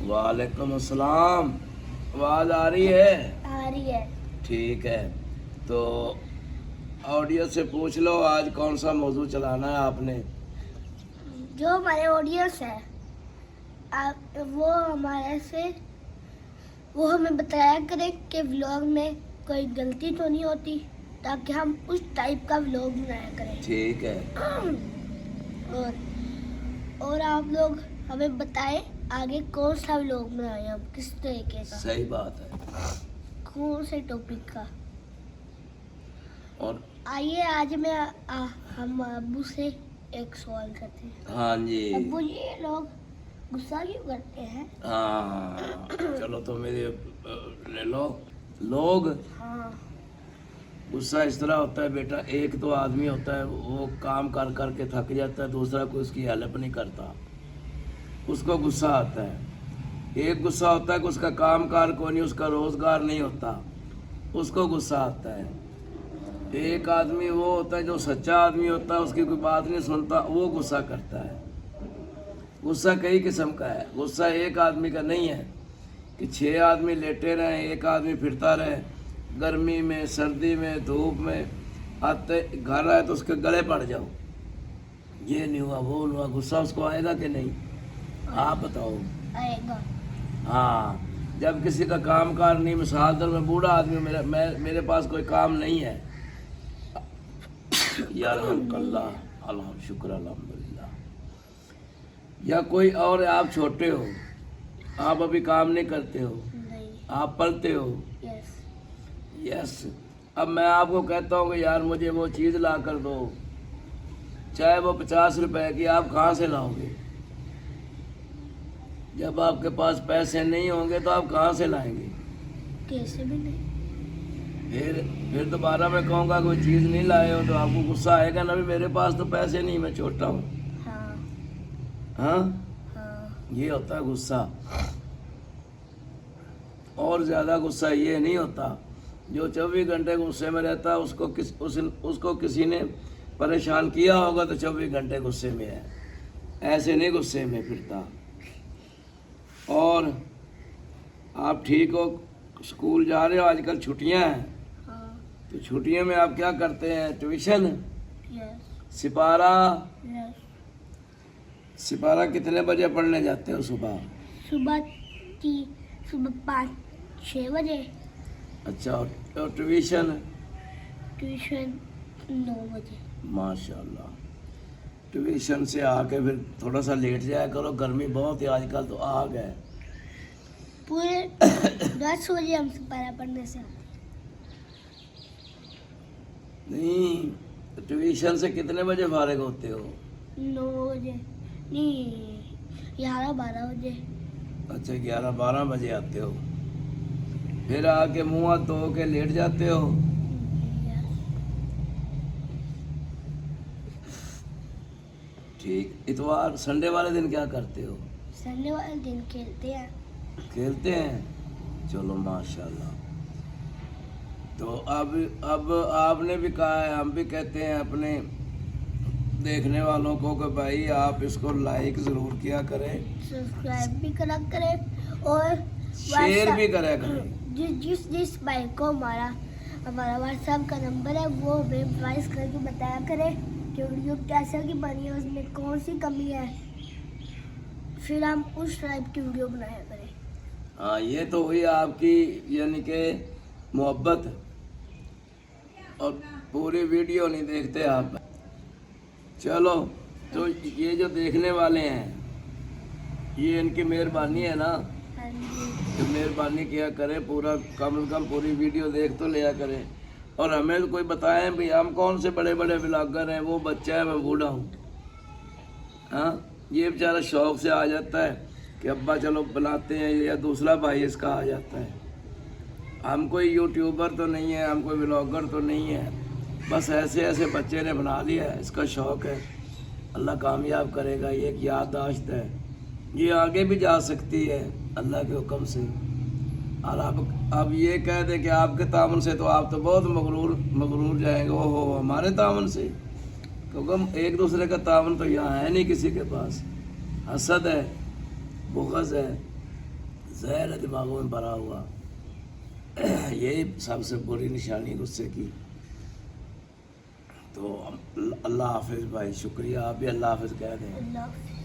वालेकुम अस्सलाम। आवाज़ आ रही है? आ रही है। ठीक है, तो ऑडियंस से पूछ लो आज कौन सा मौजू चलाना है आपने। जो हमारे ऑडियंस है वो हमारे से वो हमें बताया करें कि व्लॉग में कोई गलती तो नहीं होती, ताकि हम उस टाइप का व्लॉग बनाया करें। ठीक है, और आप लोग हमें बताएं आगे कौन सा व्लॉग बनाएं, हम किस तरीके का, सही बात है। कौन से टॉपिक का। और आइए आज हम अब्बू से एक सवाल करते हैं। हाँ जी, अब्बू, ये लोग गुस्सा क्यों करते हैं? हाँ चलो तो मेरे ले लो। लोग हाँ गुस्सा इस तरह होता है बेटा, एक तो आदमी होता है वो काम कर कर के थक जाता है, दूसरा कोई उसकी हेल्प नहीं करता, उसको गुस्सा आता है। एक गुस्सा होता है कि उसका काम कार को नहीं, उसका रोजगार नहीं होता, उसको गुस्सा आता है। एक आदमी वो होता है जो सच्चा आदमी होता है, उसकी कोई बात नहीं सुनता, वो गुस्सा करता है। गुस्सा कई किस्म का है, गुस्सा एक आदमी का नहीं है कि 6 आदमी लेटे रहें, एक आदमी फिरता रहे, गर्मी में सर्दी में धूप में, आते घर आए तो उसके गले पड़ जाओ, ये नहीं हुआ वो नहीं हुआ। गुस्सा उसको आएगा कि नहीं, आप बताओ। आएगा। हाँ, जब किसी का काम कार नहीं, मिसाल दर में बूढ़ा आदमी, मेरे पास कोई काम नहीं है यार, अल्लाह शुक्र अल्हम्दुलिल्लाह, या कोई और, आप छोटे हो, आप अभी काम नहीं करते हो, नहीं। आप पढ़ते हो, यस। यस। अब मैं आपको कहता हूँ कि यार मुझे वो चीज़ ला कर दो, चाहे वो 50 रुपए की, आप कहाँ से लाओगे? जब आपके पास पैसे नहीं होंगे तो आप कहाँ से लाएंगे? कैसे भी नहीं। फिर दोबारा मैं कहूँगा कोई चीज़ नहीं लाए हो तो आपको गुस्सा आएगा ना, भी मेरे पास तो पैसे नहीं, मैं छोटा हूँ। हाँ हाँ, हाँ। ये होता है गुस्सा। और ज़्यादा गुस्सा ये नहीं होता, जो 24 घंटे गुस्से में रहता है उसको किसी ने परेशान किया होगा तो 24 घंटे गुस्से में है, ऐसे नहीं गुस्से में फिरता। और आप ठीक हो, स्कूल जा रहे हो, आजकल छुट्टियां हैं, हाँ। तो छुट्टियों में आप क्या करते हैं? Tuition, yes. Sipara. Yes. Sipara कितने बजे पढ़ने जाते हो? सुबह सुबह 5-6 बजे। अच्छा, और ट्यूशन? ट्यूशन 9 बजे। माशाल्लाह। ट्यूशन से आके फिर थोड़ा सा लेट जाया करो, गर्मी बहुत है आजकल, तो आग है। पूरे 10 बजे हम सिपारा पढ़ने से आते नहीं, तो ट्यूशन से कितने बजे फारिग होते हो? 9 बजे नहीं, 11-12 बजे। अच्छा, 11-12 बजे आते हो, फिर आके मुँह हाथ धो के लेट जाते हो। ठीक। इतवार संडे वाले दिन क्या करते हो? संडे वाले दिन खेलते हैं। खेलते हैं, चलो माशाल्लाह। तो अब आपने भी कहा है, हम भी कहते हैं अपने देखने वालों को कि भाई आप इसको लाइक ज़रूर किया करें, सब्सक्राइब भी करा करें और शेयर भी करा करें। जिस भाई को हमारा व्हाट्सएप का नंबर है वो हमें वॉइस करके बताया करें कि वीडियो कैसे की बनी है, उसमें कौन सी कमी है, फिर हम उस टाइप की वीडियो बनाया करें। हाँ, ये तो हुई आपकी यानी कि मोहब्बत, और पूरी वीडियो नहीं देखते आप। चलो, तो ये जो देखने वाले हैं ये इनकी मेहरबानी है ना, हाँ जी। तो मेहरबानी किया करें, पूरा कम से कम पूरी वीडियो देख तो लिया करें। और हमें तो कोई बताएं भी, हम कौन से बड़े बड़े व्लॉगर हैं, वो बच्चा है, मैं बूढ़ा हूँ। हाँ, ये बेचारा शौक से आ जाता है कि अब्बा चलो बनाते हैं, या दूसरा भाई इसका आ जाता है। हम कोई यूट्यूबर तो नहीं है, हम कोई व्लॉगर तो नहीं है, बस ऐसे ऐसे बच्चे ने बना लिया है, इसका शौक़ है। अल्लाह कामयाब करेगा, ये एक याददाश्त है, ये आगे भी जा सकती है अल्लाह के हुक्म से। और अब ये कह दे कि आपके तामन से तो आप तो बहुत मगरूर जाएंगे, ओहो हमारे तामन से, क्योंकि हम एक दूसरे का तामन तो यहाँ है नहीं किसी के पास, हसद है। بغض ہے، زہر ہے دماغوں میں بھرا ہوا، یہی سب سے بری نشانی غصے کی۔ تو اللہ حافظ بھائی، شکریہ، آپ بھی اللہ حافظ کہہ دیں۔ اللہ حافظ۔